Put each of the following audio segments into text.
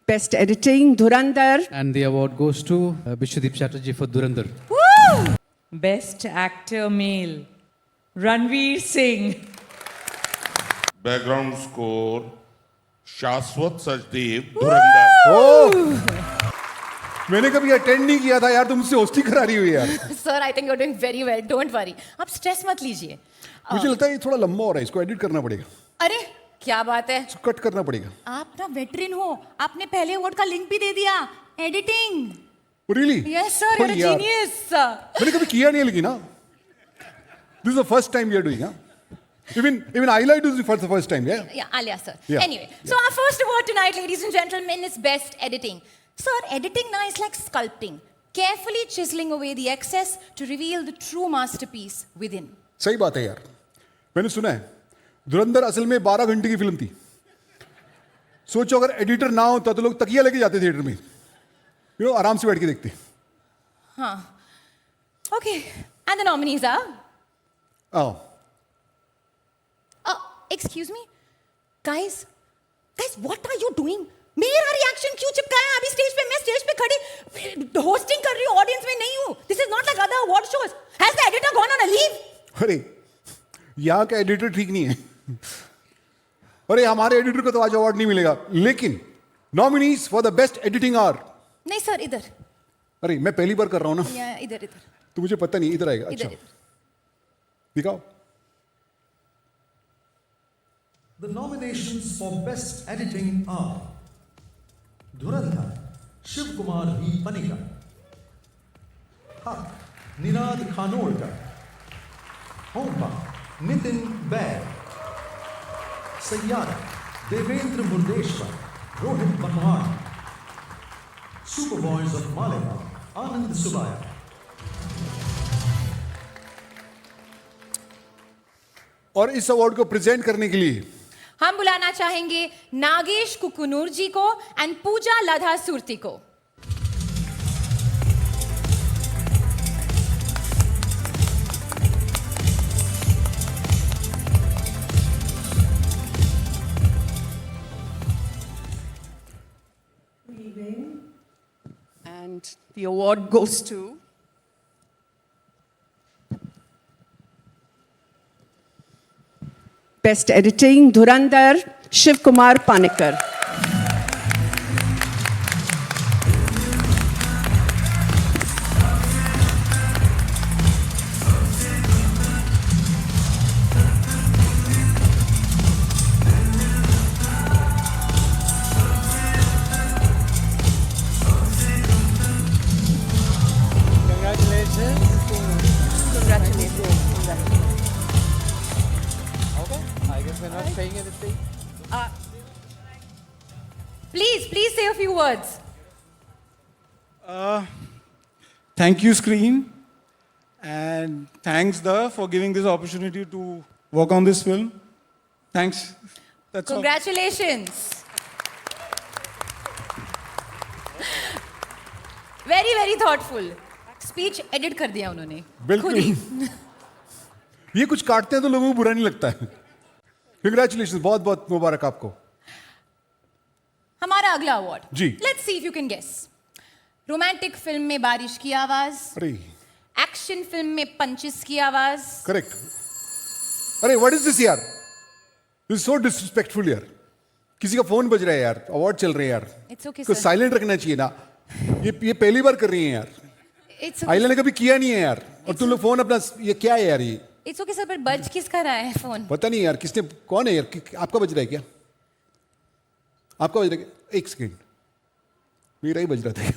Best editing, Dhurandhar. And the award goes to Bishwadeep Chatterjee for Dhurandhar. Woo! Best actor male, Ranveer Singh. Background score शाश्वत सचदेव धुरंधर। ओह, मैंने कभी attend नहीं किया था यार, तुम मुझसे होस्टिंग करा रही हुई यार। Sir I think you are doing very well, don't worry, आप स्ट्रेस मत लीजिए। मुझे लगता है ये थोड़ा लंबा हो रहा है, इसको एडिट करना पड़ेगा, अरे क्या बात है, इसको कट करना पड़ेगा। आप ना वेटरन हो, आपने पहले अवार्ड का लिंक भी दे दिया। Editing. Really? Yes sir, you are genius. मैंने कभी किया नहीं है लेकिन ना, this is the first time we are doing. Even I like to do for the first time, yeah? Yeah, Alia sir. Yeah. Anyway, so our first award tonight, ladies and gentlemen, is best editing. Sir, editing now is like sculpting, carefully chiseling away the excess to reveal the true masterpiece within. सही बात है यार, मैंने सुना है धुरंधर असल में 12 घंटे की फिल्म थी। सोचो अगर एडिटर ना होता तो लोग तकिया लेके जाते थिएटर में, आराम से बैठ के देखते। हाँ, okay, and the nominees are? Oh. Excuse me, guys, what are you doing? मेरा रिएक्शन क्यों चिपकाया अभी स्टेज पे? मैं स्टेज पे खड़ी होस्टिंग कर रही हूँ, ऑडियंस में नहीं हूँ। This is not like other award shows. Has the editor gone on a leave? अरे यहाँ का एडिटर ठीक नहीं है। अरे हमारे एडिटर को तो आज अवार्ड नहीं मिलेगा, लेकिन nominees for the best editing are. नहीं सर, इधर। अरे मैं पहली बार कर रहा हूँ ना। या इधर इधर। तो मुझे पता नहीं, इधर आएगा। इधर अच्छा इधर। दिखाओ। The nominations for Best Editing are Dhurandhar, Shiv Kumar V. Panikar, Haq, Ninad Khanolkar, Homba, Nitin Baig, Sayyara, Devendra Murdeshwar, Rohit Banwani, Superboys of Malegaon, Anand Subaya. और इस अवार्ड को प्रेजेंट करने के लिए हम बुलाना चाहेंगे नागेश कुकुनूर जी को एंड पूजा लधा सुरती को। And the award goes to Best editing, Dhurandhar, Shiv Kumar Panikar. Please say a few words. Thank you, Screen, and thanks, for giving this opportunity to work on this film. Thanks. That's all. Congratulations. Very very thoughtful. Speech edit कर दिया उन्होंने। बिल्कुल। खुद ही। ये कुछ काटते हैं तो लोगों को बुरा नहीं लगता है। Congratulations, बहुत बहुत मुबारक आपको। हमारा अगला अवार्ड जी। Let's see if you can guess. Romantic film में बारिश की आवाज, अरे एक्शन फिल्म में पंचेस की आवाज। करेक्ट। अरे व्हाट इज दिस यार, दिस सो डिसरिस्पेक्टफुल यार। किसी का फोन बज रहा है यार, अवार्ड चल रहे हैं यार। इट्स ओके कुछ सर, साइलेंट रखना चाहिए ना। ये पहली बार कर रही हैं यार, इट्स आइला ने कभी किया नहीं है यार। और तुम लोग फोन अपना, ये क्या है यार? ये इट्स ओके सर, पर बज किसका रहा है फोन? पता नहीं यार किसने, कौन है यार? आपका बज रहा है क्या? आपका बज रहा है? एक सेकेंड, मेरा ही बज रहा था।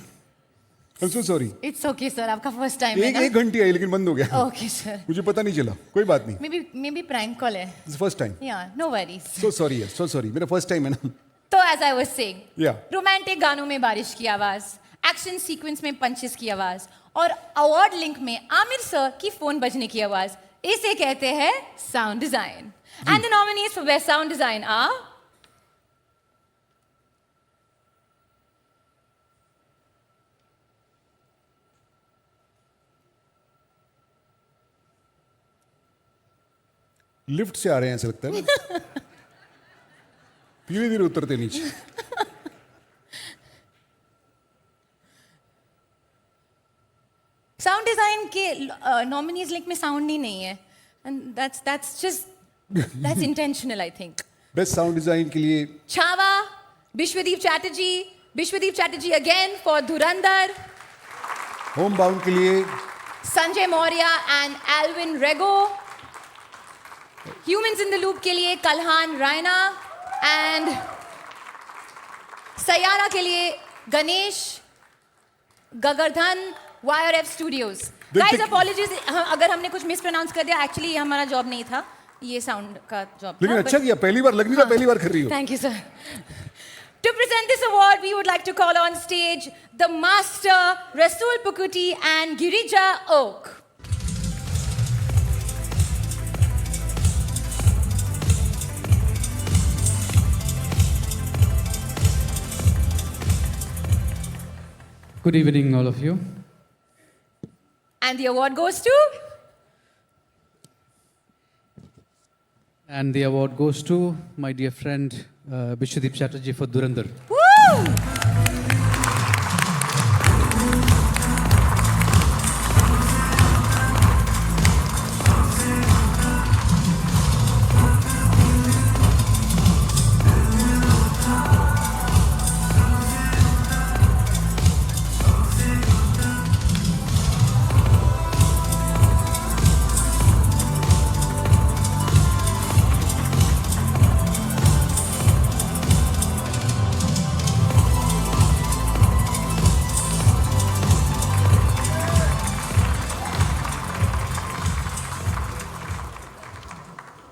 I'm so sorry. It's okay sir, आपका फर्स्ट टाइम है ना? एक घंटी आई लेकिन बंद हो गया। ओके सर, मुझे पता नहीं चला, कोई बात नहीं। मे बी प्रैंक कॉल है। First time. Yeah no worries. So sorry यार, सो सॉरी, मेरा फर्स्ट टाइम है ना। तो as I was saying, Yeah. Romantic गानों में बारिश की आवाज, एक्शन सीक्वेंस में पंचेस की आवाज और अवार्ड लिंक में आमिर सर की फोन बजने की आवाज, इसे कहते हैं sound design. And the nominees for best sound design are lift से आ रहे हैं ऐसा लगता है ना। धीरे धीरे उतरते नीचे। साउंड डिजाइन के नॉमिनीज लिंक में साउंड ही नहीं है and that's just intentional I think. Best sound design के लिए Chhaava, Vishwadeep Chatterjee again for Dhurandhar, homebound के लिए Sanjay Maurya and Alwin Rego, humans in the loop के लिए कल्हान रायना एंड सयारा के लिए Ganesh Gagardhan YRF studios. Guys apologies अगर हमने कुछ मिस प्रोनाउंस कर दिया, एक्चुअली हमारा जॉब नहीं था, ये साउंड का जॉब था. लेकिन अच्छा किया, पहली बार लगनी था, पहली बार कर रही हो. Thank you, sir. To present this award, we would like to call on stage the master Rasool Pukuti and Girija Oak. Good evening, all of you. And the award goes to And the award goes to my dear friend Bishwadeep Chatterjee for Dhurandhar. Woo!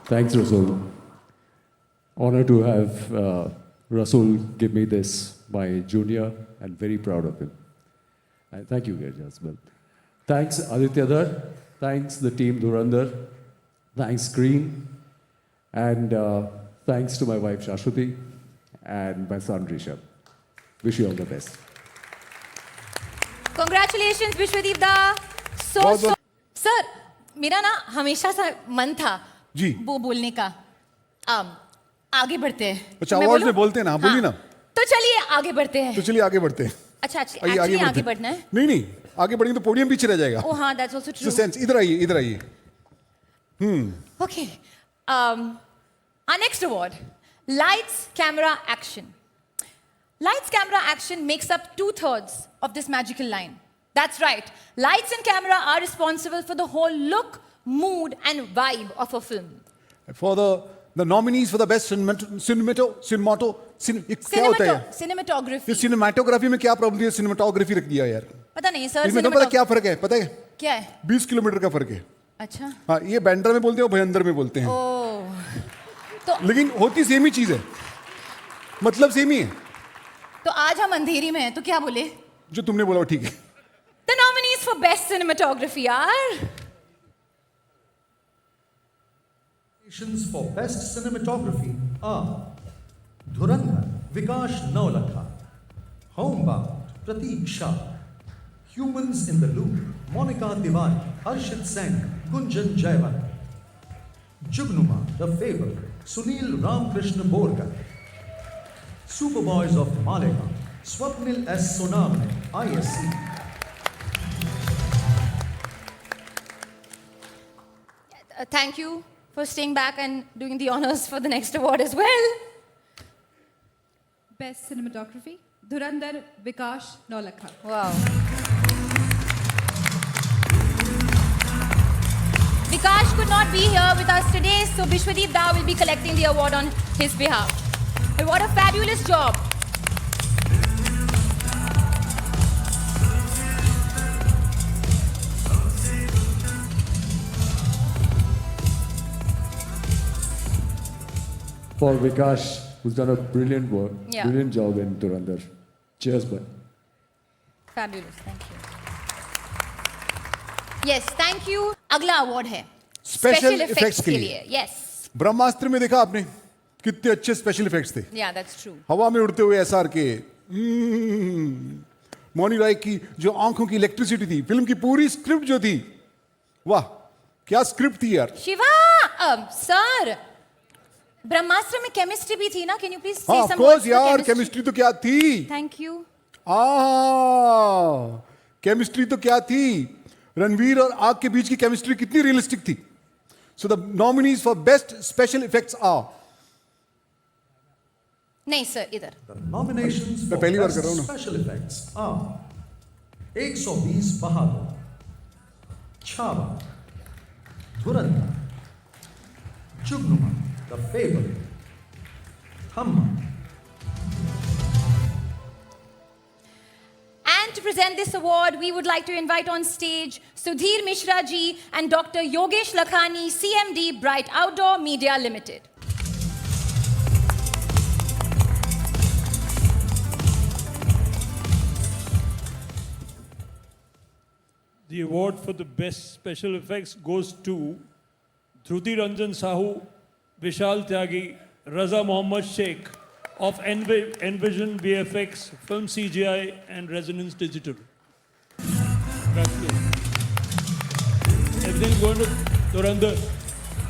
Thanks, Rasool. Honor to have Rasool give me this, my junior, and very proud of him. And thank you, guys, as well. Thanks, Aditya Dhar. Thanks, the team Dhurandhar. Thanks, Screen. And thanks to my wife, Shashwati, and my son, Rishabh. Wish you all the best. Congratulations, Bishwadeep da. So, sir, मेरा ना हमेशा सा मन था जी. वो बोलने का. आगे बढ़ते हैं. अच्छा, मैं आवाज बोलूं? में बोलते हैं ना, बोलिए ना. तो चलिए आगे बढ़ते हैं. तो चलिए आगे बढ़ते हैं. अच्छा आइए, एक्चुअली आगे बढ़ते हैं. बढ़ना है. नहीं नहीं, आगे बढ़ेंगे तो पोडियम पीछे रह जाएगा. Oh, हाँ, that's also true. सेंस इधर आइए, इधर आइए. Okay. Our next award, Lights, Camera, Action. Lights, Camera, Action makes up 2/3 of this magical line. That's right. Lights and camera are responsible for the whole look, mood, and vibe of a film. For the nominees for the best क्या होता है? ये Cinematography. Cinematography में क्या problem है? Cinematography रख दिया यार. पता नहीं सर. इसमें तो पता क्या फर्क है? पता है? क्या है? 20 किलोमीटर का फर्क है. अच्छा. हाँ, ये बैंड्रा में बोलते हैं और भयंदर में बोलते हैं. तो लेकिन होती सेम ही चीज है, मतलब सेम ही है. तो आज हम अंधेरी में हैं, तो क्या बोले? जो तुमने बोला वो ठीक है. The nominees for best cinematography are Nominations for Best Cinematography are Dhurandhar, Vikash Naulakha, Homebound, Prateek Shah, Humans in the Loop, Monica Tiwari, Harshit Sen, Gunjan Jaiwan, Jugnuma, The Fable, Sunil Ramkrishna Borga, Superboys of Malegaon, Swapnil S. Sonamne, ISC. thank you for staying back and doing the honors for the next award as well. Best Cinematography, Dhurandhar, Vikash Naulakha. Wow. Vikash could not be here with us today, so Bishwadeep Da will be collecting the award on his behalf. And what a fabulous job. For Vikash, who's done a brilliant work, Yeah. brilliant job in Dhurandhar. Cheers, bud. Fabulous, thank you. Yes, thank you. अगला award है Special effects के लिए. Yes, ब्रह्मास्त्र में देखा आपने कितने अच्छे special effects थे. yeah, that's true. हवा में उड़ते हुए एसआर के मौनी राय की जो आंखों की इलेक्ट्रिसिटी थी, फिल्म की पूरी स्क्रिप्ट जो थी, वाह क्या स्क्रिप्ट थी यार. शिवा, सर, ब्रह्मास्त्र में केमिस्ट्री भी थी ना? कैन यू प्लीज से हाँ, सम ऑफ कोर्स यार, केमिस्ट्री तो क्या थी. Thank you. केमिस्ट्री तो क्या थी. रणवीर और आग के बीच की केमिस्ट्री कितनी रियलिस्टिक थी. So the nominees for best special effects are. नहीं सर, इधर. The nominations मैं for पहली बार best कर रहा हूँ ना. special effects are 120 Bahadur, Chhaava, Dhurandhar, जुगनुमा, The Fable, Thamma. And to present this award, we would like to invite on stage Sudhir Mishra ji and Dr. Yogesh Lakhani, CMD, Bright Outdoor Media Limited. The award for the best special effects goes to Dhruti Ranjan Sahu, Vishal Tyagi, Raza Mohammad Sheikh of Envision VFX, Film CGI and Resonance Digital. Everything's going to Dhurandhar.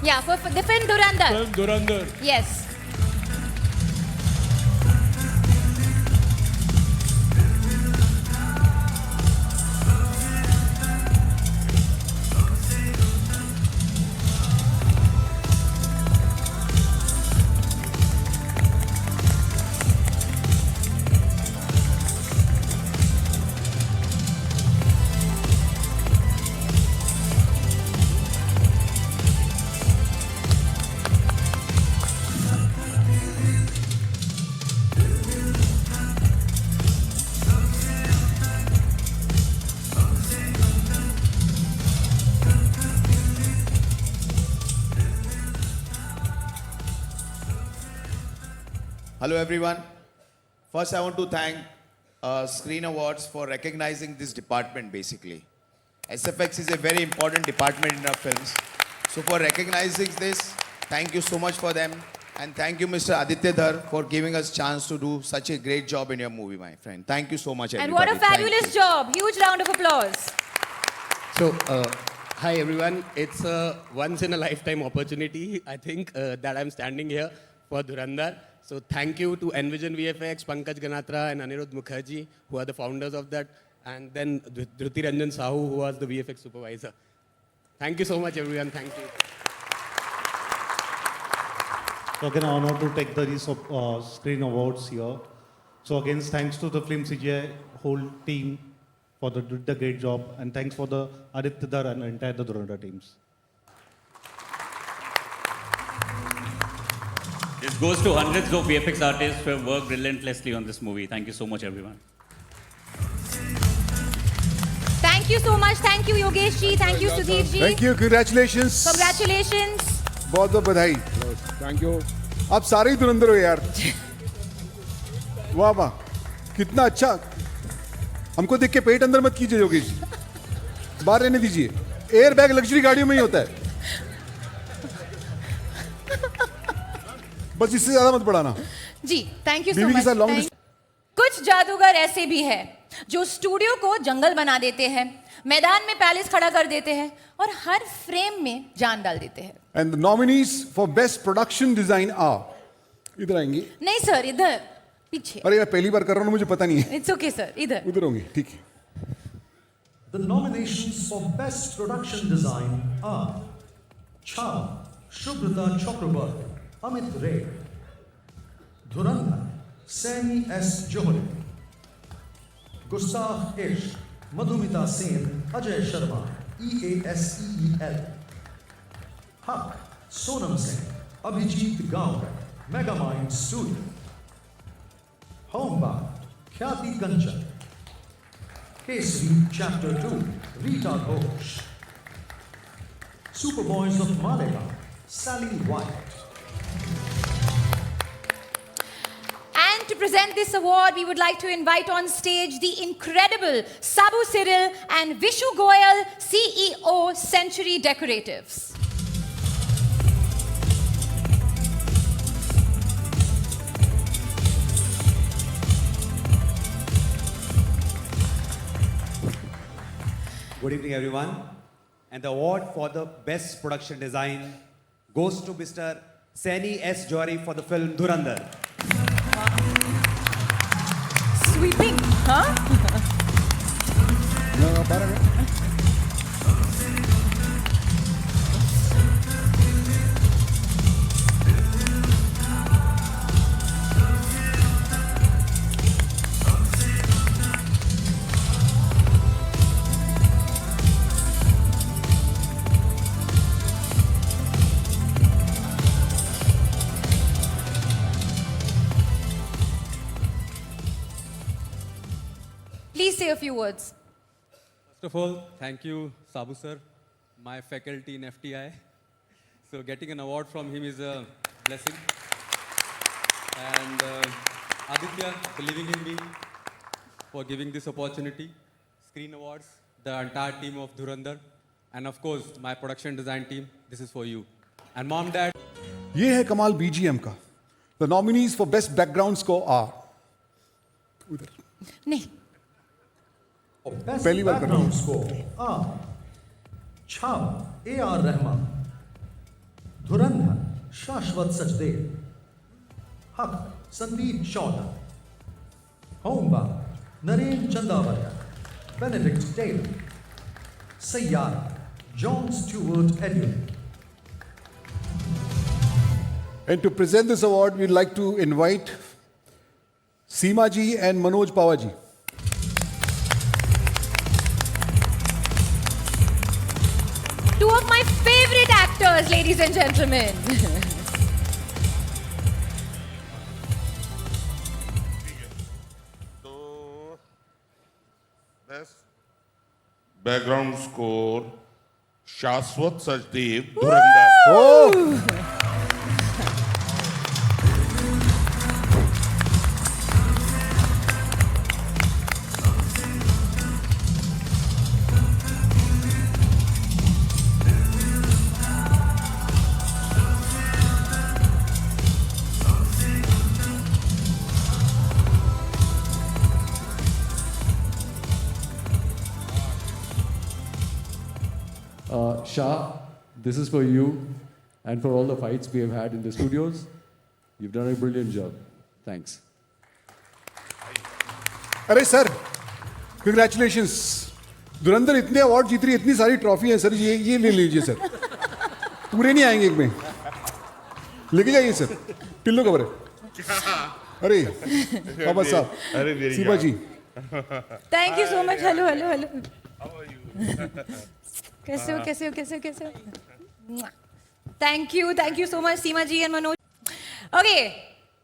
Yeah, for the film Dhurandhar. Film Dhurandhar. Yes. Hello everyone. First I want to thank Screen Awards for recognizing this department basically. SFX is a very important department in our films. So for recognizing this, thank you so much for them. And thank you Mr. Aditya Dhar for giving us chance to do such a great job in your movie, my friend. Thank you so much And everybody. what a fabulous job. Huge round of applause. So, hi everyone. It's a once in a lifetime opportunity, I think, that I'm standing here for Dhurandhar. So, thank you to Envision VFX, Pankaj Ganatra and Anirudh Mukherjee, who are the founders of that, and then Dhruti Ranjan Sahu, who was the VFX supervisor. Thank you so much, everyone. Thank you. So again, honor to take these Screen Awards here. So again, thanks to the Film CGI whole team for the great job, and thanks for the Aditya Dhar and entire the Dhurandhar teams. This goes to hundreds of VFX artists who have worked relentlessly on this movie. Thank you so much, everyone. Thank you so much. Thank you, Yogesh ji. Thank you, Sudhir ji. Thank you. Congratulations. Congratulations. बहुत बहुत बधाई. Thank you. आप सारे ही धुरंधर हो यार. वाह वाह. कितना अच्छा. हमको देख के पेट अंदर मत कीजिए योगेश जी. बाहर रहने दीजिए. एयर बैग लग्जरी गाड़ियों में ही होता है. बस इससे ज्यादा मत बढ़ाना. जी, थैंक यू सो बीवी के साथ लॉन्ग मच. कुछ जादूगर ऐसे भी हैं जो स्टूडियो को जंगल बना देते हैं, मैदान में पैलेस खड़ा कर देते हैं और हर फ्रेम में जान डाल देते हैं. And the nominees for best production design are. इधर आएंगे. नहीं सर, इधर पीछे. अरे मैं पहली बार कर रहा हूँ, मुझे पता नहीं है. इट्स ओके सर, इधर. उधर होंगे. ठीक है. The nominations for Best Production Design are Chha, Shubhrata Chakrabarti, Amit Ray, Dhurandhar, Sani S. Johri, Gustaf Ishq, Madhumita Sen, Ajay Sharma, EASEEL, Haq, Sonam Singh, Abhijit Gaur, Megamind Studio, Homebound, Khyati Kanchan, Kesari Chapter 2, Rita Ghosh, Superboys of Malegaon, Sally White. And to present this award, we would like to invite on stage the incredible Sabu Cyril and Vishu Goyal, CEO, Century Decoratives. Good evening, everyone. And the award for the best production design goes to Mr. Sani S. Johri for the film Dhurandhar. Sweeping, huh? Please say a few words. First of all, thank you, Sabu sir, my faculty in FTI. So getting an award from him is a blessing. And Aditya, believing in me, for giving this opportunity. Screen Awards, the entire team of Dhurandhar. And of course, my production design team, this is for you. And mom, dad. ये है कमाल BGM का. The nominees for best background score are उधर. नहीं. Best पहली बार कर रहा हूँ. background score are Chhava A.R. Rahman, Dhurandhar Shashwat Sachdev, Haq Sandeep Chauta, Homba Naren Chandavarya, Benedict Taylor, Sayyara John Stewart Edwin. And to present this award, we'd like to invite Seema ji and Manoj Pawar ji. Two of my favorite actors, ladies and gentlemen. So, best background score, Shashwat Sachdev, Dhurandhar. Oh! Shah, this is for you and for all the fights we have had in the studios. You've done a brilliant job. Thanks. अरे sir, congratulations. धुरंधर इतने award जीत रही है, इतनी सारी trophy है sir. ये ले लीजिए सर. पूरे नहीं आएंगे एक में. लेके जाइए सर. पिल्लो कवर है. अरे, बाबा साहब. सीमा जी. Thank you so much. Hello, hello, hello. How are you? कैसे हो? Thank you so much, Seema ji and Manoj. Okay,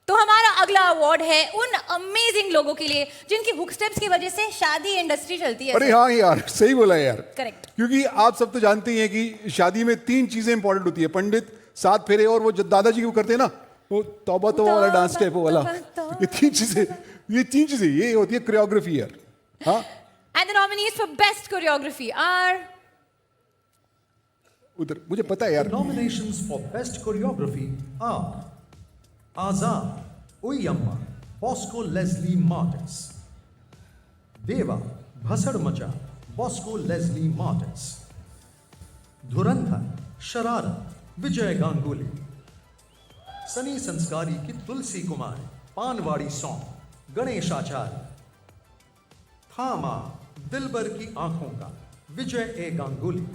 तो हमारा अगला अवार्ड है उन अमेजिंग लोगों के लिए जिनकी हुक स्टेप्स की वजह से शादी इंडस्ट्री चलती है. अरे हाँ यार, सही बोला यार. करेक्ट. क्योंकि आप सब तो जानते ही हैं कि शादी में 3 चीजें इंपॉर्टेंट होती है. पंडित, 7 फेरे और वो जो दादाजी को करते हैं ना, वो तौबा तौबा वाला डांस स्टेप वाला. ये 3 चीजें ये होती है कोरियोग्राफी यार. हाँ. And the nominees for best choreography are उधर मुझे पता है यार. The nominations for best choreography are Azad Uyamma Bosco Leslie Martins, Deva Bhasad Macha Bosco Leslie Martins, Dhurandhar Shararat Vijay Ganguly, Sunny Sanskari की तुलसी Kumar Panwadi song Ganesh Acharya, थामा दिलबर की आंखों का विजय ए Ganguly.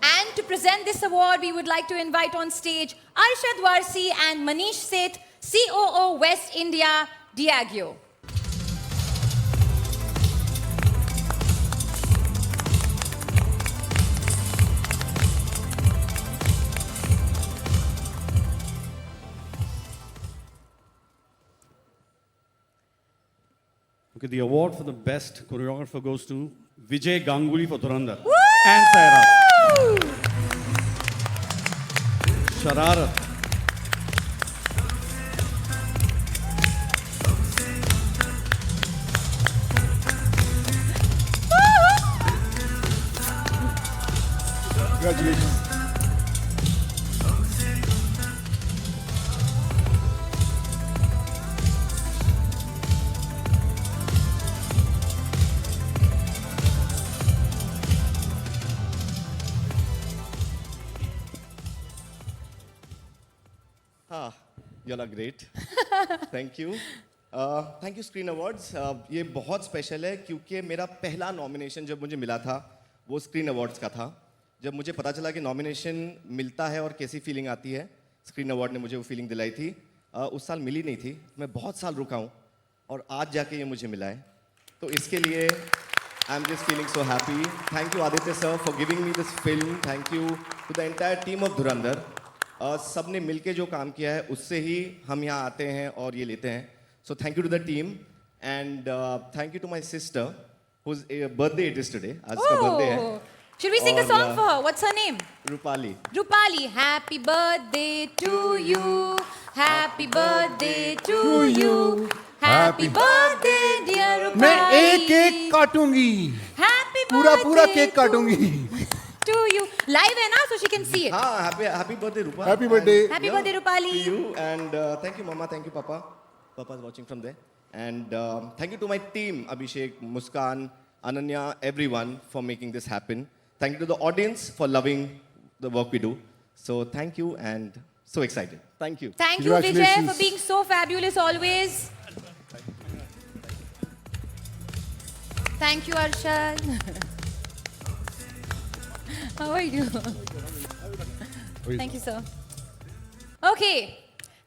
And to present this award, we would like to invite on stage Arshad Warsi and Manish Seth, COO West India, Diageo. Okay, the award for the best choreographer goes to Vijay Ganguly for Dhurandhar and Saira. Shararat. Congratulations. You are great. Thank you. Thank you Screen Awards. ये बहुत special है क्योंकि मेरा पहला nomination जब मुझे मिला था वो स्क्रीन अवार्ड्स का था. जब मुझे पता चला कि नॉमिनेशन मिलता है और कैसी फीलिंग आती है, स्क्रीन अवार्ड ने मुझे वो फीलिंग दिलाई थी. उस साल मिली नहीं थी, मैं बहुत साल रुका हूँ और आज जाके ये मुझे मिला है. तो इसके लिए I am just feeling so happy. Thank you Aditya sir for giving me this film. Thank you to the entire team of Dhurandhar. सब ने मिलके जो काम किया है उससे ही हम यहाँ आते हैं और ये लेते हैं. So thank you to the team And thank you to my sister, whose birthday it is today. आज उसका birthday है. Oh, should we sing a और, song for her? What's her name? Rupali. Rupali, happy birthday to you. Happy birthday to you. Happy birthday, dear Rupali. मैं एक एक काटूंगी. Happy पूरा birthday cake काटूंगी. to you. Live है ना, so she can see it. हाँ, happy birthday, Rupa. Happy birthday. Happy birthday, Rupali. To you, and thank you, Mama. Thank you, Papa. Papa's watching from there. And thank you to my team, Abhishek, Muskan, Ananya, everyone, for making this happen. Thank you to the audience for loving the work we do. So thank you, and so excited. Thank you. Thank you, Vijay, for being so fabulous always. Thank you, Arshad. How are you? Thank you, sir. Okay,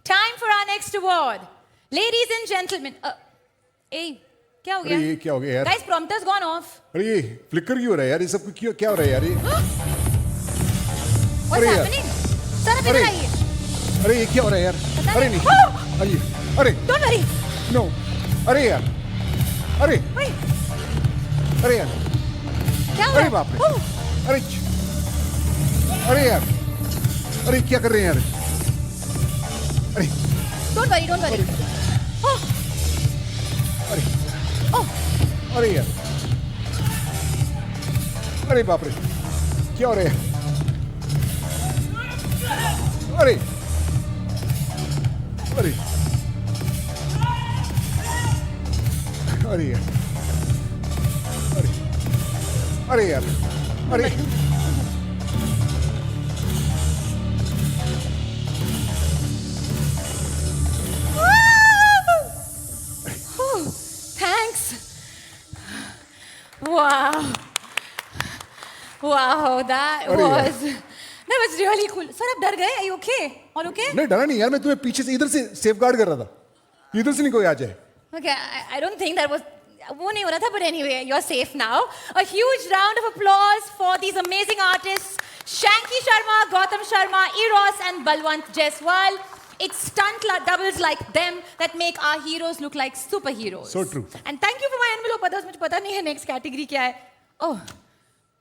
time for our next award. Ladies and gentlemen, hey, क्या हो अरे ये गया? क्या हो गया यार? Guys, prompter's gone off. अरे ये फ्लिकर क्यों हो रहा है यार? ये सब क्या हो रहा है यार? What's अरे यार। happening? Sir, आप इधर आइए. अरे ये क्या हो रहा है यार? पता अरे नहीं. नहीं. आइए. अरे. Don't worry. No. अरे यार. अरे. Wait. अरे यार. क्या हो अरे रहा है? बाप रे. अरे. अरे यार. अरे क्या कर रहे हैं यार? अरे. Don't worry, don't worry. Oh. अरे. Oh. अरे यार. अरे बाप रे. क्या हो रहा है? अरे. अरे. अरे यार. अरे. अरे यार. अरे. Thanks. Wow. Wow, that अरे यार। was really cool. Sir, आप डर गए? Are you okay? All okay? नहीं डरा नहीं यार, मैं तुम्हें पीछे से इधर से सेफगार्ड कर रहा था. इधर से नहीं कोई आ जाए. Okay, I don't think that was वो नहीं हो रहा था, but anyway, you're safe now. A huge round of applause for these amazing artists, Shanky Sharma, Gautam Sharma, Eros and Balwant Jaiswal. It's stunt doubles like them that make our heroes look like superheroes. So true. And thank you for my envelope. Others, मुझे पता नहीं है next category क्या है. Oh,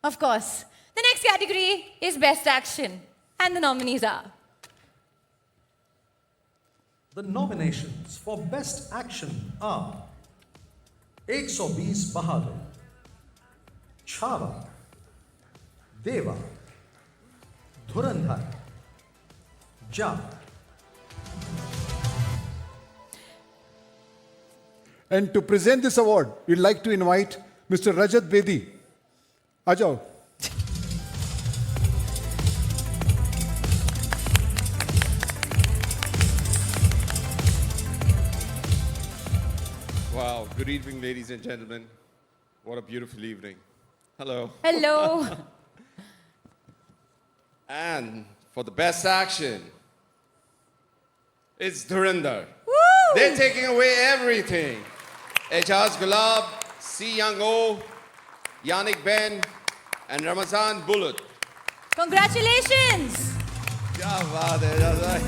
of course. The next category is Best Action. And the nominees are... The nominations for Best Action are 120 Bahadur, Chhava, Deva, Dhurandhar, Ja. And to present this award, we'd like to invite Mr. Rajat Bedi. आ जाओ. Wow, good evening, ladies and gentlemen. What a beautiful evening. Hello. Hello. And for the best action, it's Dhurandhar. Woo! They're taking away everything. Ejaz Gulab, C. Young O, Yannick Ben, and Ramazan Bullet. Congratulations. क्या बात है एजाज भाई.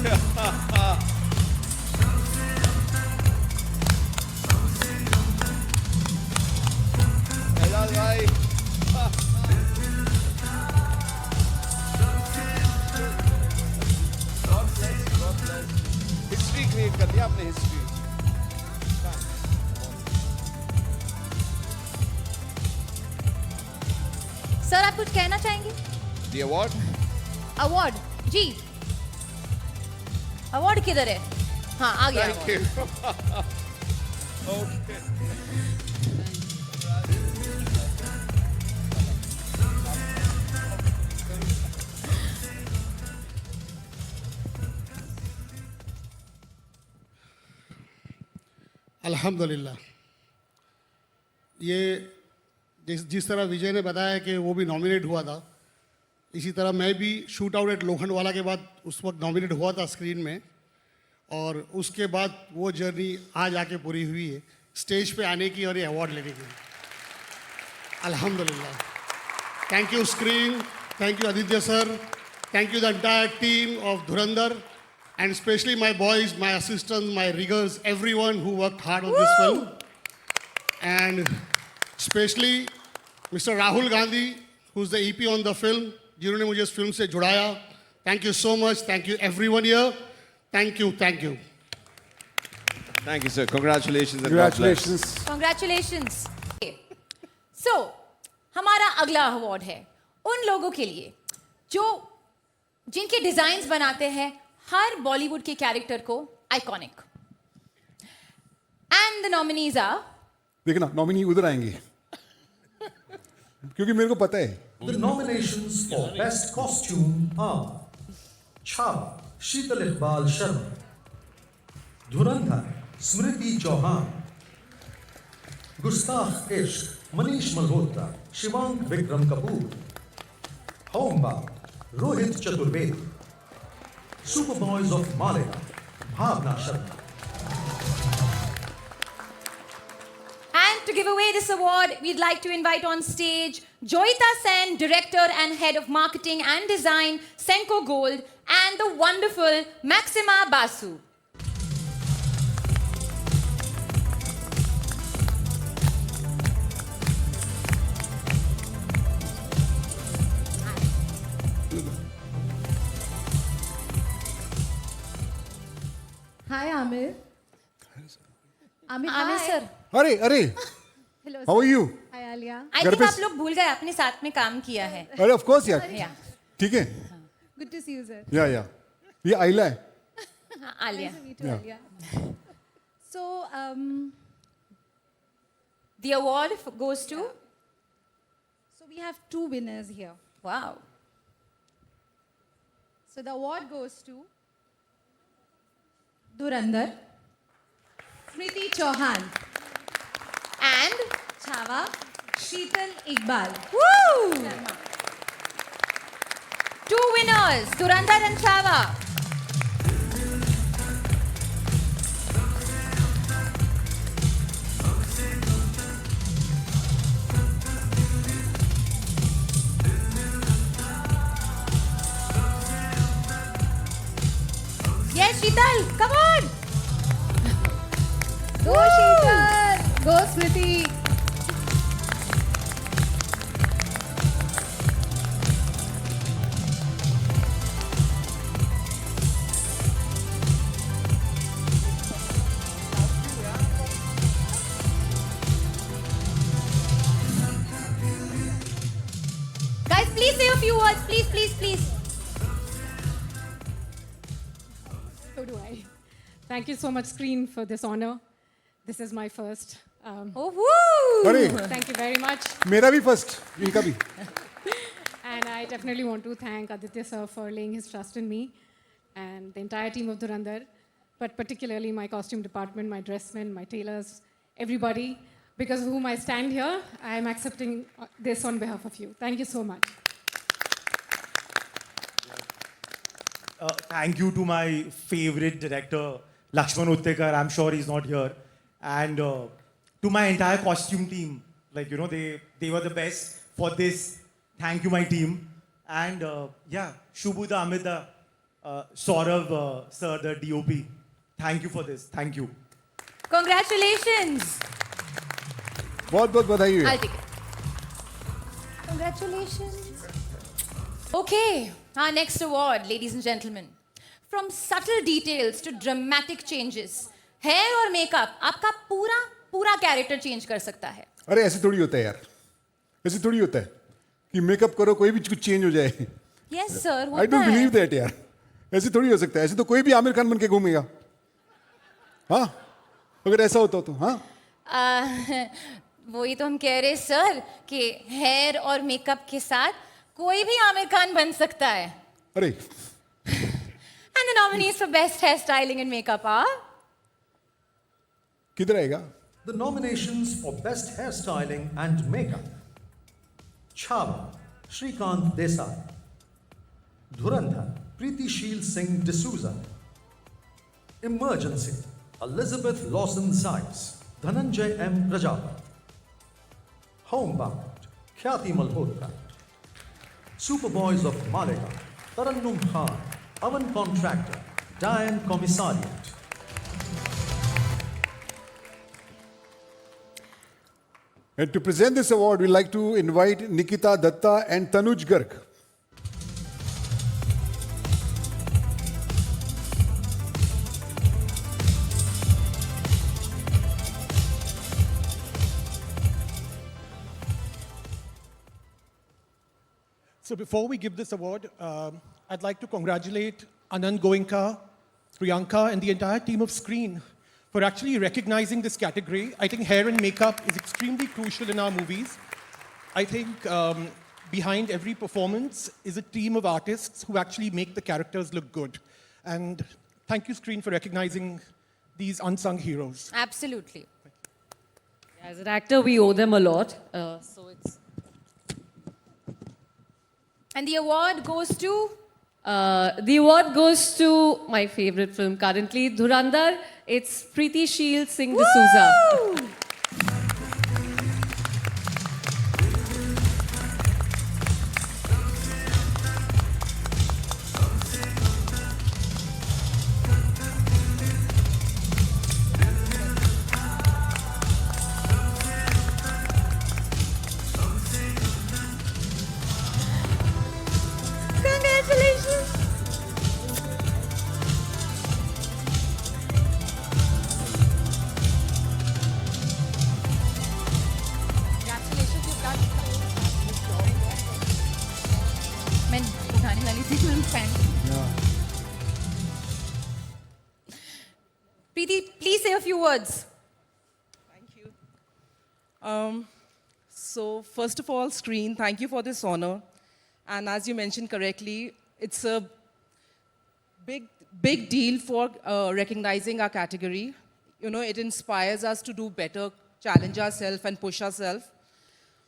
एजाज भाई. History create कर दिया आपने, history. Sir, आप कुछ कहना चाहेंगे? The award? अवार्ड जी. अवार्ड किधर है? हाँ, आ गया. Thank you. Okay. अल्हम्दुलिल्लाह. ये जिस तरह विजय ने बताया कि वो भी नॉमिनेट हुआ था, इसी तरह मैं भी शूट आउट एट लोखंडवाला के बाद उस वक्त नॉमिनेट हुआ था स्क्रीन में, और उसके बाद वो जर्नी आज आके पूरी हुई है स्टेज पे आने की और ये अवार्ड लेने की. अल्हम्दुलिल्लाह. Thank you screen, thank you Aditya sir, thank you the entire team of Dhurandhar, and especially my boys, my assistants, my riggers, everyone who worked hard on this film. and especially Mr. Rahul Gandhi, who's the EP on the film, जिन्होंने मुझे इस film से जुड़ाया. Thank you so much. Thank you everyone here. Thank you. Thank you. Thank you, sir. Congratulations. And God bless. Congratulations. Congratulations. So, हमारा अगला award है उन लोगों के लिए जो जिनके डिजाइन्स बनाते हैं हर बॉलीवुड के कैरेक्टर को iconic. And the nominees are. देखना नॉमिनी उधर आएंगे क्योंकि मेरे को पता है. The nominations for Best Costume are Chhava, Sheetal Iqbal Sharma, Dhurandhar, Smriti Chauhan, Gustakh Ishq, Manish Malhotra, Shivang Vikram Kapoor, Homebound, Rohit Chaturvedi, Superboys of Malaya, Bhavna Sharma. And to give away this award, we'd like to invite on stage Joyita Sen, Director and Head of Marketing and Design, Senko Gold, and the wonderful Maxima Basu. Hi, Amir. Amir sir. अरे Hello. How are you? Hi, Alia. I घर think पे- आप लोग भूल गए अपने साथ में काम किया है. अरे ऑफ कोर्स यार. Yeah. ठीक है. Good to see you, sir. या ये आइला है. Alia. Nice to meet you, Yeah. Alia. So, The award goes to. so we have two winners here. Wow. So the award goes to Dhurandhar, Smriti Chauhan, And Chhava, Sheetal Iqbal. woo! Two winners, Dhurandhar and Chhava. Yes, Sheetal, come on! Go Sheetal! Go Smriti! Guys, please say a few words. Please, please, please. So do I. Thank you so much, Screen, for this honor. This is my first. Oh, woo! अरे Thank you very much. मेरा भी first इनका भी. And I definitely want to thank Aditya sir for laying his trust in me and the entire team of Dhurandhar, but particularly my costume department, my dressmen, my tailors, everybody, because of whom I stand here. I am accepting this on behalf of you. Thank you so much. Thank you to my favorite director, Lakshman Uttekar. I'm sure he's not here. And to my entire costume team, like, you know, they were the best for this. Thank you, my team. And yeah, Shubhuda, Amita, Saurav, sir, the DOP. Thank you for this. Thank you. Congratulations. बहुत बहुत बधाई I'll है. take it. Congratulations. Okay, our next award, ladies and gentlemen. From subtle details to dramatic changes, hair और makeup आपका पूरा character change कर सकता है. अरे ऐसे थोड़ी होता है यार. ऐसे थोड़ी होता है कि मेकअप करो कोई भी कुछ चेंज हो जाए. Yes, sir. आई होता डोंट है. बिलीव दैट यार. ऐसे थोड़ी हो सकता है. ऐसे तो कोई भी आमिर खान बन के घूमेगा. हाँ अगर ऐसा होता तो. हाँ वही तो हम कह रहे सर कि हेयर और मेकअप के साथ कोई भी आमिर खान बन सकता है. अरे And the nominees for best hairstyling and makeup are किधर आएगा? The nominations for Best Hairstyling and Makeup. Chhava, Shrikant Desai. Dhurandhar, Preeti Sheel Singh D'Souza. Emergency, Elizabeth Lawson Sykes, Dhananjay M. Prajapat. Homebound, Khyati Malhotra. Superboys of Malika, Tarannum Khan, Oven Contractor, Diane Commissariat. And to present this award, we'd like to invite Nikita Datta and Tanuj Garg. So before we give this award, I'd like to congratulate Anand Goenka, Priyanka, and the entire team of Screen for actually recognizing this category. I think hair and makeup is extremely crucial in our movies. I think behind every performance is a team of artists who actually make the characters look good. And thank you, Screen, for recognizing these unsung heroes. Absolutely. As an actor, we owe them a lot. So it's. And the award goes to? The award goes to my favorite film currently, Dhurandhar. It's Preeti Shield Singh D'Souza. Congratulations. मैं उठाने वाली थी film fan Preeti, please say a few words. So, first of all, Screen, thank you for this honor. And as you mentioned correctly, it's a big deal for recognizing our category. You know, it inspires us to do better, challenge ourselves, and push ourselves.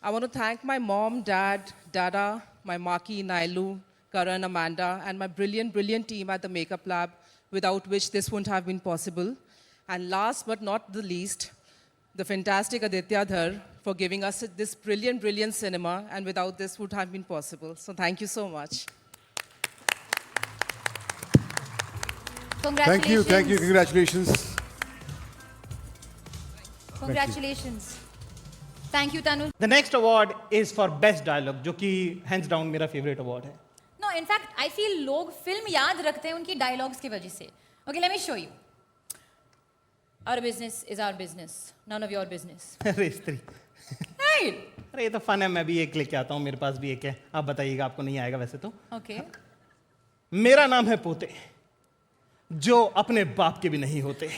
I want to thank my mom, dad, Dada, my Maki, Nailu, Karan, Amanda, and my brilliant team at the Makeup Lab, without which this wouldn't have been possible. And last but not the least, the fantastic Aditya Dhar for giving us this brilliant cinema, and without this would have been possible. So thank you so much. Congratulations. Thank you, congratulations. Congratulations. Thank you, Tanu. The next award is for Best Dialogue, जो कि hands down मेरा favorite award है. No, in fact, I feel लोग film याद रखते हैं उनकी dialogues की वजह से. Okay, let me show you. Our business is our business. None of your business. अरे स्त्री. Hey. अरे ये तो फन है, मैं भी एक लेके आता हूँ, मेरे पास भी एक है. आप बताइएगा, आपको नहीं आएगा वैसे तो. Okay. मेरा नाम है पोते, जो अपने बाप के भी नहीं होते.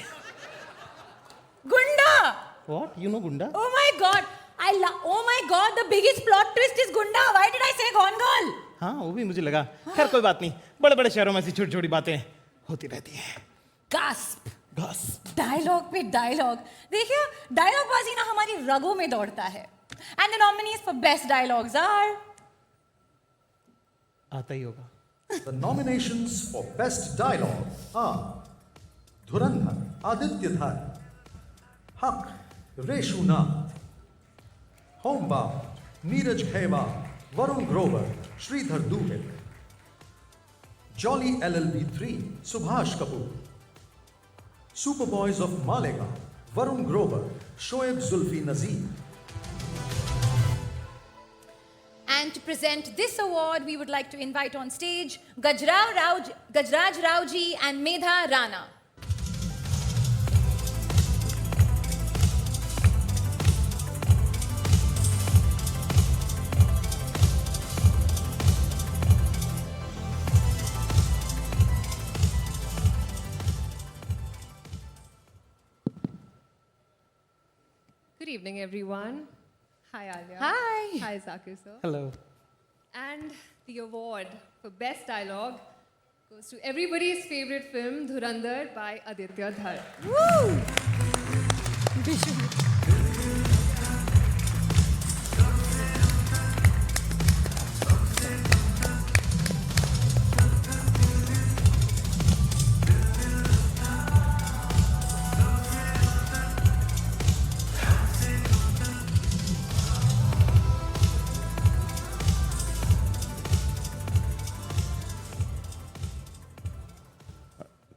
Gunda. What? You know Gunda? Oh my God. Oh my God, the biggest plot twist is Gunda. Why did I say Gone Girl? हाँ, वो भी मुझे लगा. खैर कोई बात नहीं. बड़े-बड़े शहरों में ऐसी छोटी-छोटी बातें होती रहती हैं. Gasp. Dialogue पे dialogue. देखिए, dialogue बाजी ना हमारी रगों में दौड़ता है. And the nominees for best dialogues are. आता ही होगा. The nominations for Best Dialogue are Dhurandhar, Aditya Dhar, Haq, Reshu Nath, Homebound, Neeraj Khaiwal, Varun Grover, Sridhar Dubey, Jolly LLB3, Subhash Kapoor, Superboys of Malega, Varun Grover, Shoaib Zulfi Nazir. And to present this award, we would like to invite on stage Gajraj Rauji and Medha Rana. Good evening, everyone. Hi, Alia. Hi. Hi, Zakir sir. Hello. And the award for Best Dialogue goes to everybody's favorite film, Dhurandhar by Aditya Dhar. Woo!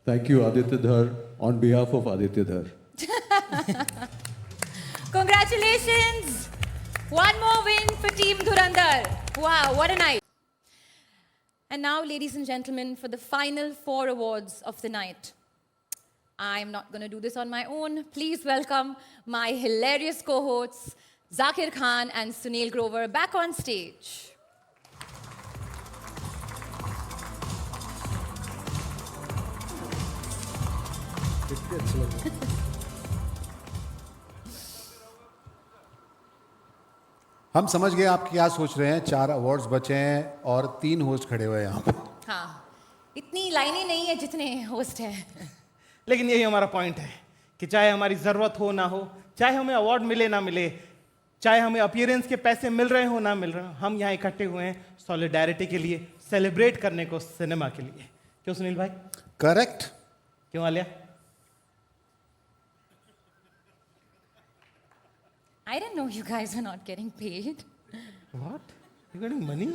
Thank you, Aditya Dhar, on behalf of Aditya Dhar. Congratulations! One more win for Team Dhurandhar. Wow, what a night. And now, ladies and gentlemen, for the final 4 awards of the night. I'm not going to do this on my own. Please welcome my hilarious co-hosts, Zakir Khan and Sunil Grover, back on stage. हम समझ गए आप क्या सोच रहे हैं. 4 awards बचे हैं और 3 होस्ट खड़े हुए हैं यहाँ पे. हाँ, इतनी लाइनें नहीं है जितने होस्ट हैं. लेकिन यही हमारा पॉइंट है कि चाहे हमारी ज़रूरत हो ना हो, चाहे हमें अवार्ड मिले ना मिले, चाहे हमें अपीयरेंस के पैसे मिल रहे हो ना मिल रहे हो, हम यहाँ इकट्ठे हुए हैं सॉलिडारिटी के लिए, सेलिब्रेट करने को सिनेमा के लिए. क्यों सुनील भाई? करेक्ट. क्यों Alia? I didn't know you guys were not getting paid. What? You getting money?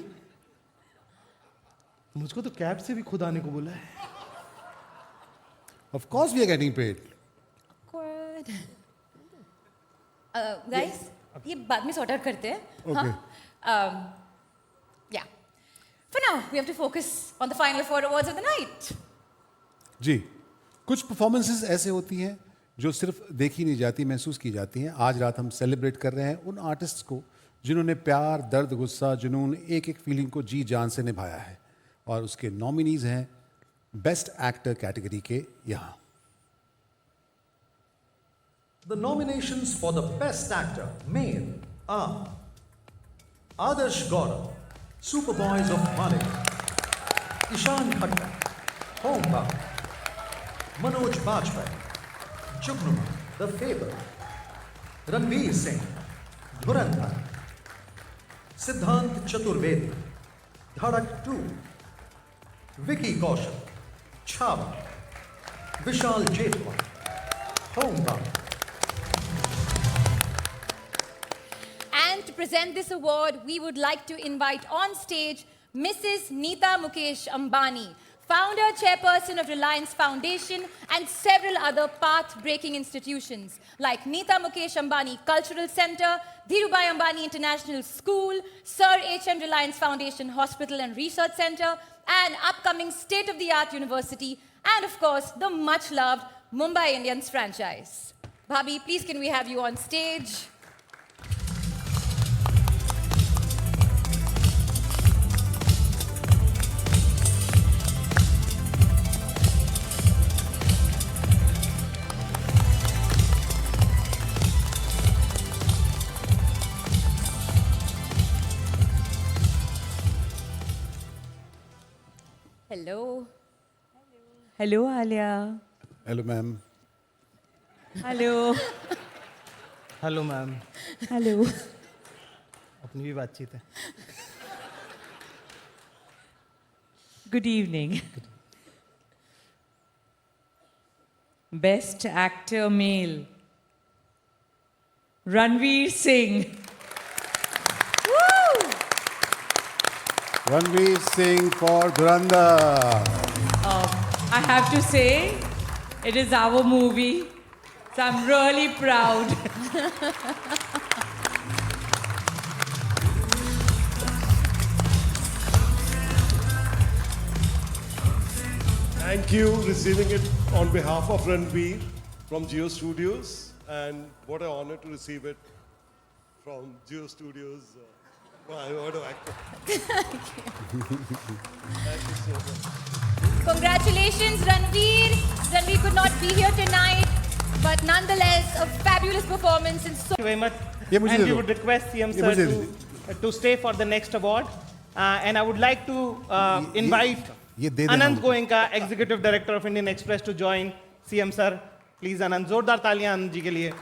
मुझको तो कैब से भी खुद आने को बोला है. Of course we are getting paid. Awkward. Guys, ये बाद में sort out करते हैं. Okay. Yeah. For now, we have to focus on the final 4 awards of the night. जी, कुछ परफॉर्मेंसेस ऐसे होती हैं जो सिर्फ देखी नहीं जाती, महसूस की जाती हैं. आज रात हम सेलिब्रेट कर रहे हैं उन आर्टिस्ट्स को जिन्होंने प्यार, दर्द, गुस्सा, जुनून, एक एक फीलिंग को जी जान से निभाया है. और उसके नॉमिनीज हैं बेस्ट एक्टर कैटेगरी के यहाँ. The nominations for the Best Actor Male are Adarsh Gaurav, Superboys of Malik, Ishan Khatta, Homebound, Manoj Bajpayee, Jugnuma, The Fable, Ranveer Singh, Dhurandhar, Siddhant Chaturvedi, Dhadak 2, Vicky Kaushal, Chhava, Vishal Jethwa, Homebound. And to present this award, we would like to invite on stage Mrs. Neeta Mukesh Ambani, founder, chairperson of Reliance Foundation and several other path-breaking institutions like Neeta Mukesh Ambani Cultural Center, Dhirubhai Ambani International School, Sir H.M. Reliance Foundation Hospital and Research Center, and upcoming state-of-the-art university, and of course, the much-loved Mumbai Indians franchise. Bhabhi, please can we have you on stage? Hello. Hello, Alia. Hello ma'am. Hello. Hello ma'am. Hello. अपनी भी बातचीत है. Good evening. Best Actor Male. Ranveer Singh. Ranveer Singh for Dhurandhar. I have to say, it is our movie, so I'm really proud. Thank you, receiving it on behalf of Ranveer from Geo Studios, and what an honor to receive it from Geo Studios. What an actor. Thank you so much. Congratulations, Ranveer. Ranveer could not be here tonight, but nonetheless, a fabulous performance and so. Thank you very much. ये मुझे And they we दो. would request CM ये sir मुझे दे to stay for the next award. And I would like to invite ये दे देना Anand मुझे. Goenka, Executive Director of Indian Express, to join CM sir. Please, Anand. जोरदार तालियां आनंद जी के लिए.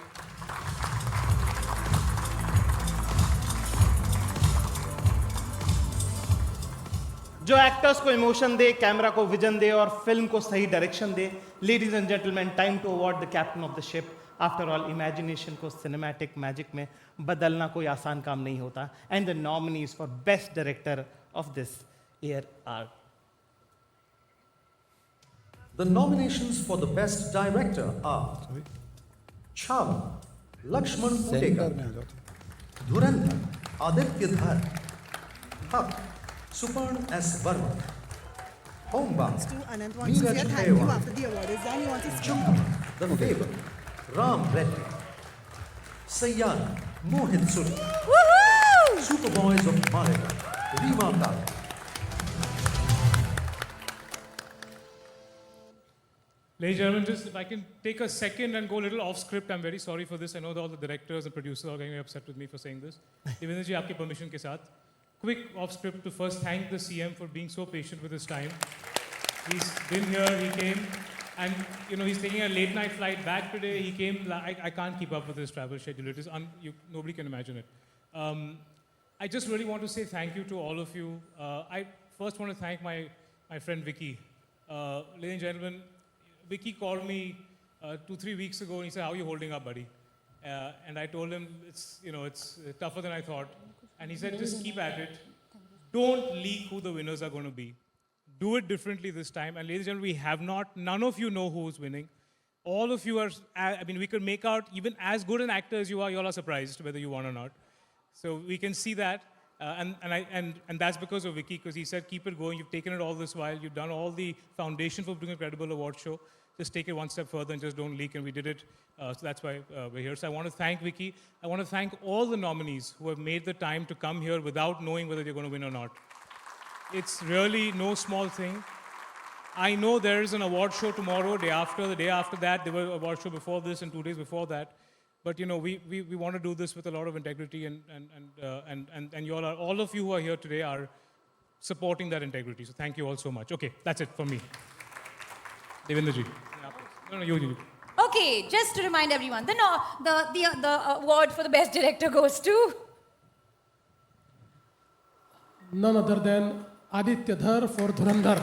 जो एक्टर्स को इमोशन दे, कैमरा को विजन दे और फिल्म को सही डायरेक्शन दे. Ladies and gentleman, time to award the captain of the ship. After all, imagination को सिनेमैटिक मैजिक में बदलना कोई आसान काम नहीं होता. And the nominees for best director of this year are. The nominations for the Best Director are Chhava, Lakshman Putekar, Dhurandhar, Aditya Dhar. Haq, Supern S. Varma. Homba, Meeraj Pehwa. Chunga, The Fable, Ram Reddy. Sayyana, Mohin Suri. Superboys of Marega, Rima Kala. Ladies and gentlemen, just if I can take a second and go a little off script, I'm very sorry for this. I know that all the directors and producers are getting upset with me for saying this. Devendra ji, आपके permission के साथ, quick off script to first thank the CM for being so patient with his time. He's been here, he came, and he's taking a late night flight back today. He came, I can't keep up with his travel schedule. It is nobody can imagine it. I just really want to say thank you to all of you. I first want to thank my friend Vicky. Ladies and gentlemen, Vicky called me 2-3 weeks ago and he said, "How are you holding up, buddy?" And I told him it's tougher than I thought. And he said, "Just keep at it. Don't leak who the winners are going to be. Do it differently this time." And ladies and gentlemen, none of you know who's winning. All of you are, we could make out even as good an actor as you all are surprised whether you won or not. So we can see that. And that's because of Vicky, because he said, keep it going. You've taken it all this while. You've done all the foundation for doing a credible award show. Just take it one step further and just don't leak. And we did it. So that's why we're here. So I want to thank Vicky. I want to thank all the nominees who have made the time to come here without knowing whether they're going to win or not. It's really no small thing. I know there is an award show tomorrow, the day after that. There was an award show before this and 2 days before that. But we want to do this with a lot of integrity, and you all of you who are here today are supporting that integrity. So thank you all so much. Okay, that's it from me. Devendra ji. No, you. Okay, just to remind everyone, the award for the best director goes to None other than Aditya Dhar for Dhurandhar.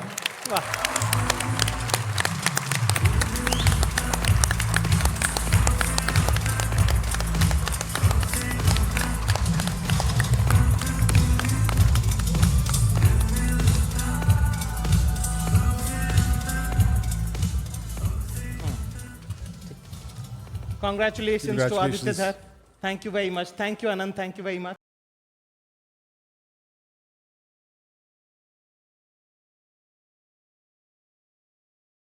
Congratulations to Aditya Dhar. Thank you very much. Thank you, Anand. Thank you very much.